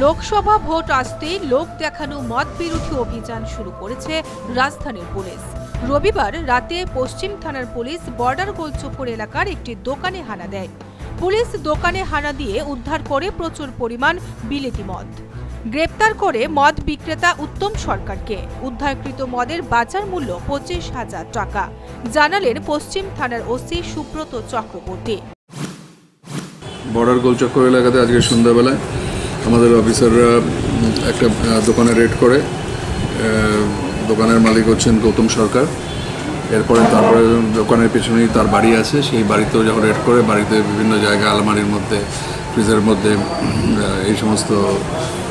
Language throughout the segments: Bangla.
লোকসভা ভোট আসতেই লোক দেখানো মদ বিরোধী অভিযান শুরু করেছে রাজধানীর পুলিশ। রবিবার রাতে পশ্চিম থানার পুলিশ বর্ডার গোলচক্কর এলাকার একটি দোকানে হানা দেয়। পুলিশ দোকানে হানা দিয়ে উদ্ধার করে প্রচুর পরিমাণ বিলেতি মদ। গ্রেপ্তার করে মদ বিক্রেতা উত্তম সরকারকে। উদ্ধারকৃত মদের বাজার মূল্য 25,000 টাকা, জানালেন পশ্চিম থানার ওসি সুব্রত চক্রবর্তী। বর্ডার গোলচক্কর এলাকাতে আজকে সন্ধ্যাবেলায় আমাদের অফিসাররা একটা দোকানে রেড করে। দোকানের মালিক হচ্ছেন গৌতম সরকার। তারপরে দোকানের পেছনেই তার বাড়ি আছে, সেই বাড়িতেও যখন রেড করে, বাড়িতে বিভিন্ন জায়গায় আলমারির মধ্যে, ফ্রিজের মধ্যে এই সমস্ত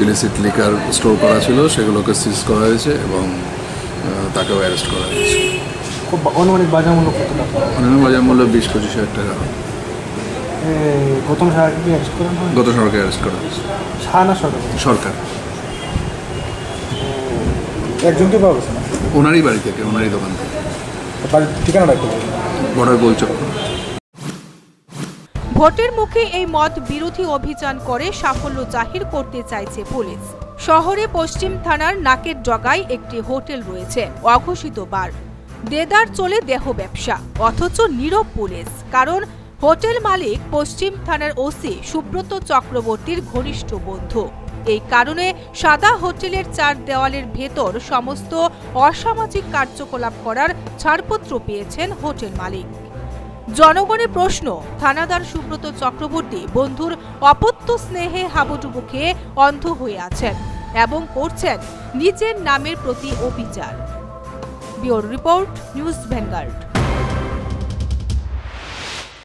ইলিসিট লিকার স্টোর করা ছিল, সেগুলোকে সিজ করা হয়েছে এবং তাকেও অ্যারেস্ট করা হয়েছে। অনুমানিক বাজার মূল্য কত টাকা? অনুমানিক বাজার মূল্য 20-25,000 টাকা। গৌতম সরকারকে অ্যারেস্ট করা হয়? গৌতম সরকারকে অ্যারেস্ট করা হয়েছে। সরকার একজনকে পাওয়া গেছে না? ওনারই বাড়ি থেকে, ওনারই দোকান থেকে। ঠিকানাটা একটু বর্ডার গোলচক্কর। ভোটের মুখে এই মদ বিরোধী অভিযান করে সাফল্য জাহির করতে চাইছে পুলিশ। শহরে পশ্চিম থানার নাকের ডগায় একটি হোটেল রয়েছে, অঘোষিত বার। দেদার চলে দেহ ব্যবসা, অথচ নীরব পুলিশ। কারণ হোটেল মালিক পশ্চিম থানার ওসি সুব্রত চক্রবর্তীর ঘনিষ্ঠ বন্ধু। এই কারণে সাদা হোটেলের 4 দেওয়ালের ভেতর সমস্ত অসামাজিক কার্যকলাপ করার ছাড়পত্র পেয়েছেন হোটেল মালিক। জনগণের প্রশ্ন, থানাদার সুব্রত চক্রবর্তী বন্ধুর অপত্য স্নেহে হাবুডুবু খেয়ে অন্ধ হয়ে আছেন এবং করছেন নিজের নামের প্রতি অবিচার। Bureau report, news vanguard.